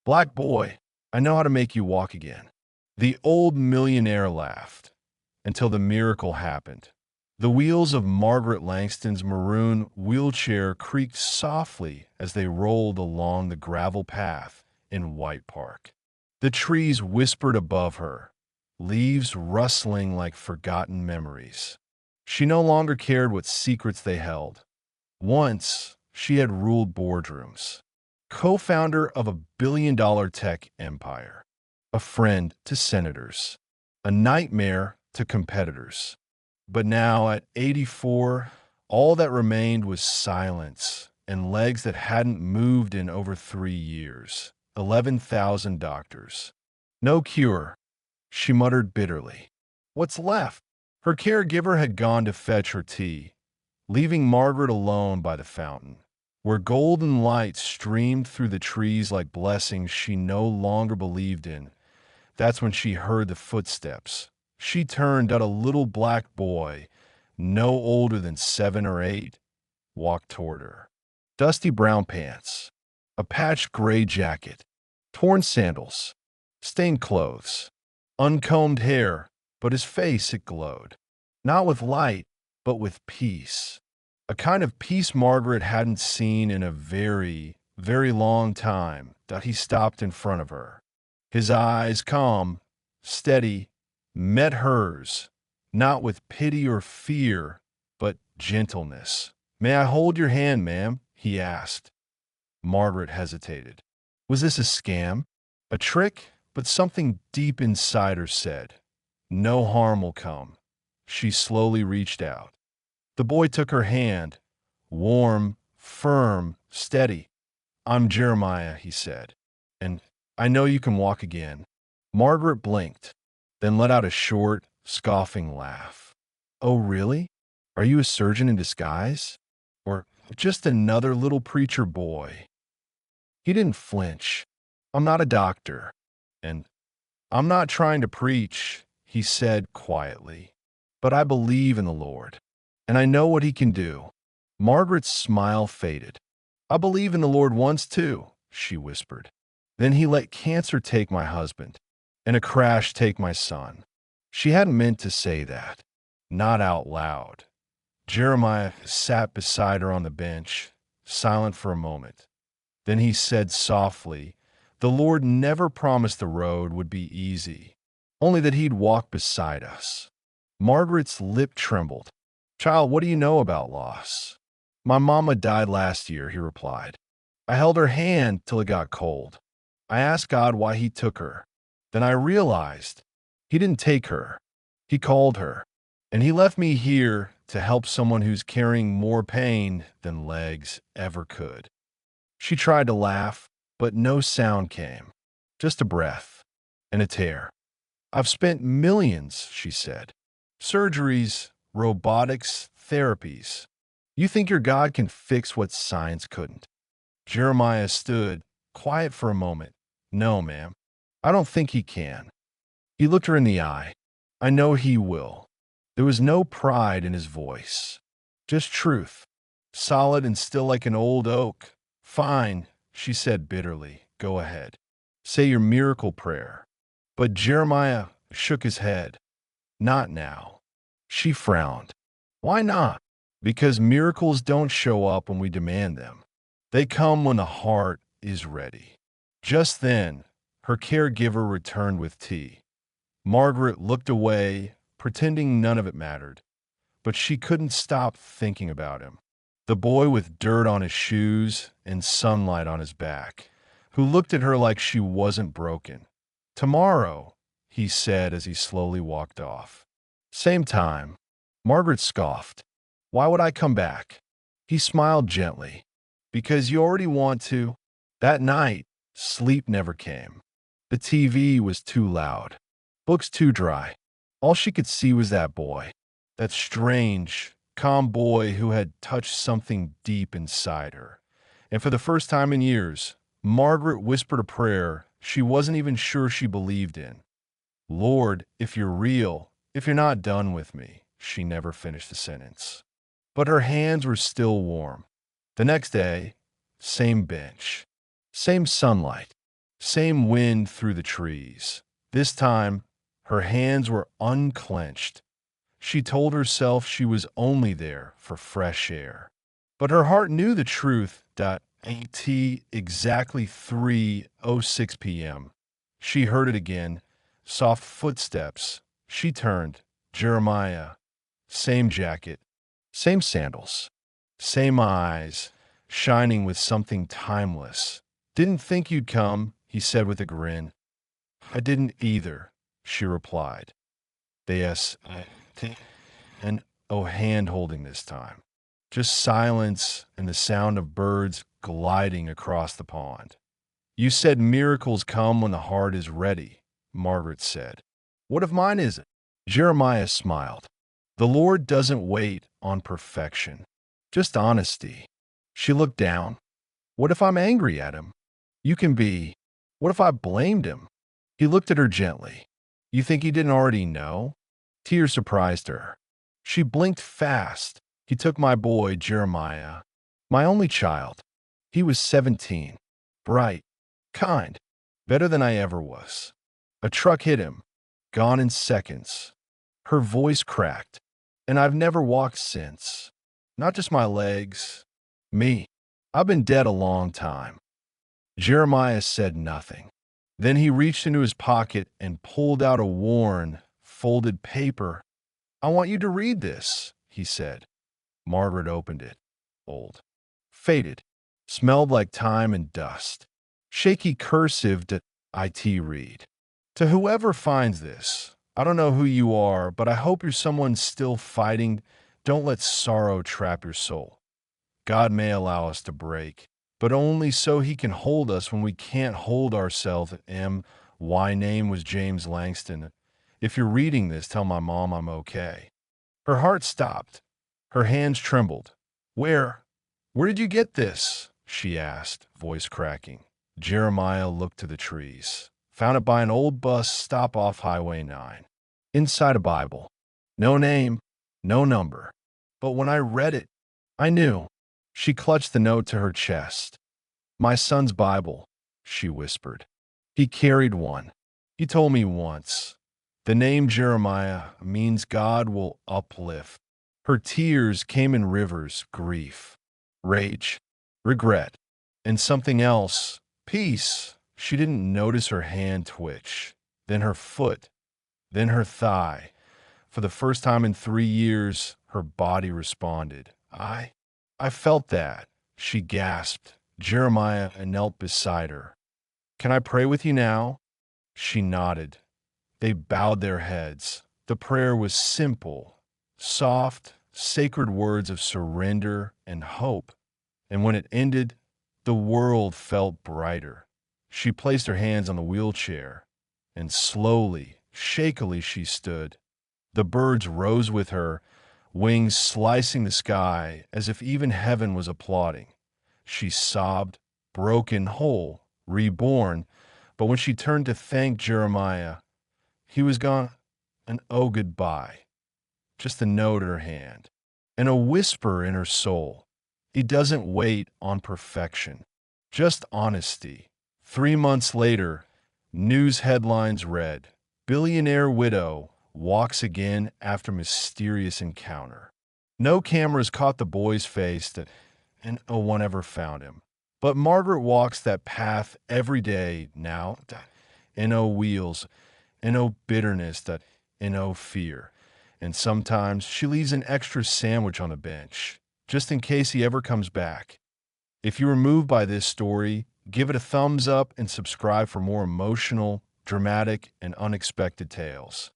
Black boy, I know how to make you walk again. The old millionaire laughed until the miracle happened. The wheels of Margaret Langston's maroon wheelchair creaked softly as they rolled along the gravel path in White Park. The trees whispered above her, leaves rustling like forgotten memories. She no longer cared what secrets they held. Once, she had ruled boardrooms, co-founder of a billion-dollar tech empire, a friend to senators, a nightmare to competitors. But now, at 84, all that remained was silence and legs that hadn't moved in over 3 years. 11,000 doctors. No cure, she muttered bitterly. What's left? Her caregiver had gone to fetch her tea, leaving Margaret alone by the fountain, where golden light streamed through the trees like blessings she no longer believed in. That's when she heard the footsteps. She turned out a little black boy, no older than 7 or 8, walked toward her. Dusty brown pants, a patched gray jacket, torn sandals, stained clothes, uncombed hair, but his face, it glowed. Not with light, but with peace. A kind of peace Margaret hadn't seen in a very, very long time. That he stopped in front of her. His eyes, calm, steady, met hers, not with pity or fear, but gentleness. May I hold your hand, ma'am? He asked. Margaret hesitated. Was this a scam? A trick? But something deep inside her said, no harm will come. She slowly reached out. The boy took her hand, warm, firm, steady. I'm Jeremiah, he said, and I know you can walk again. Margaret blinked, then let out a short, scoffing laugh. Oh, really? Are you a surgeon in disguise? Or just another little preacher boy? He didn't flinch. I'm not a doctor, and I'm not trying to preach, he said quietly, but I believe in the Lord, and I know what he can do. Margaret's smile faded. I believe in the Lord once too, she whispered. Then he let cancer take my husband, and a crash take my son. She hadn't meant to say that, not out loud. Jeremiah sat beside her on the bench, silent for a moment. Then he said softly, the Lord never promised the road would be easy, only that he'd walk beside us. Margaret's lip trembled. Child, what do you know about loss? My mama died last year, he replied. I held her hand till it got cold. I asked God why he took her. Then I realized he didn't take her. He called her. And he left me here to help someone who's carrying more pain than legs ever could. She tried to laugh, but no sound came. Just a breath and a tear. I've spent millions, she said. Surgeries, robotics, therapies. You think your God can fix what science couldn't? Jeremiah stood, quiet for a moment. No, ma'am. I don't think he can. He looked her in the eye. I know he will. There was no pride in his voice. Just truth. Solid and still like an old oak. Fine, she said bitterly. Go ahead. Say your miracle prayer. But Jeremiah shook his head. Not now. She frowned. Why not? Because miracles don't show up when we demand them. They come when the heart is ready. Just then, her caregiver returned with tea. Margaret looked away, pretending none of it mattered, but she couldn't stop thinking about him. The boy with dirt on his shoes and sunlight on his back, who looked at her like she wasn't broken. Tomorrow, he said as he slowly walked off. Same time. Margaret scoffed. Why would I come back? He smiled gently. Because you already want to. That night, sleep never came. The TV was too loud. Books too dry. All she could see was that boy. That strange, calm boy who had touched something deep inside her. And for the first time in years, Margaret whispered a prayer she wasn't even sure she believed in. Lord, if you're real, if you're not done with me. She never finished the sentence. But her hands were still warm. The next day, same bench, same sunlight, Same wind through the trees. This time, her hands were unclenched. She told herself she was only there for fresh air. But her heart knew the truth. At exactly 3:06 p.m. She heard it again. Soft footsteps. She turned. Jeremiah. Same jacket. Same sandals. Same eyes, shining with something timeless. "Didn't think you'd come," he said with a grin. "I didn't either," she replied. Yes, and oh, hand holding this time. Just silence and the sound of birds gliding across the pond. "You said miracles come when the heart is ready," Margaret said. "What if mine isn't?" Jeremiah smiled. "The Lord doesn't wait on perfection, just honesty." She looked down. "What if I'm angry at him?" "You can be." "What if I blamed him?" He looked at her gently. "You think he didn't already know?" Tears surprised her. She blinked fast. "He took my boy, Jeremiah, my only child. He was 17, bright, kind, better than I ever was. A truck hit him, gone in seconds." Her voice cracked. "And I've never walked since. Not just my legs. Me. I've been dead a long time." Jeremiah said nothing. Then he reached into his pocket and pulled out a worn, folded paper. "I want you to read this," he said. Margaret opened it. Old. Faded. Smelled like time and dust. Shaky cursive to IT read. "To whoever finds this, I don't know who you are, but I hope you're someone still fighting. Don't let sorrow trap your soul. God may allow us to break, but only so he can hold us when we can't hold ourselves." My name was James Langston. If you're reading this, tell my mom I'm okay. Her heart stopped. Her hands trembled. Where did you get this?" she asked, voice cracking. Jeremiah looked to the trees. "Found it by an old bus stop off Highway 9. Inside a Bible. No name, no number. But when I read it, I knew." She clutched the note to her chest. "My son's Bible," she whispered. "He carried one. He told me once. The name Jeremiah means God will uplift." Her tears came in rivers, grief, rage, regret, and something else, peace. She didn't notice her hand twitch, then her foot, then her thigh. For the first time in 3 years, her body responded. I felt that," she gasped. Jeremiah knelt beside her. "Can I pray with you now?" She nodded. They bowed their heads. The prayer was simple, soft, sacred words of surrender and hope. And when it ended, the world felt brighter. She placed her hands on the wheelchair, and slowly, shakily she stood. The birds rose with her, wings slicing the sky as if even heaven was applauding. She sobbed, broken, whole, reborn. But when she turned to thank Jeremiah, he was gone, and oh, goodbye. Just a note in her hand, and a whisper in her soul. He doesn't wait on perfection, just honesty. 3 months later, news headlines read, "Billionaire widow walks again after mysterious encounter." No cameras caught the boy's face, and no one ever found him. But Margaret walks that path every day now, in no wheels, in no bitterness, in no fear. And sometimes she leaves an extra sandwich on the bench, just in case he ever comes back. If you were moved by this story, give it a thumbs up and subscribe for more emotional, dramatic, and unexpected tales.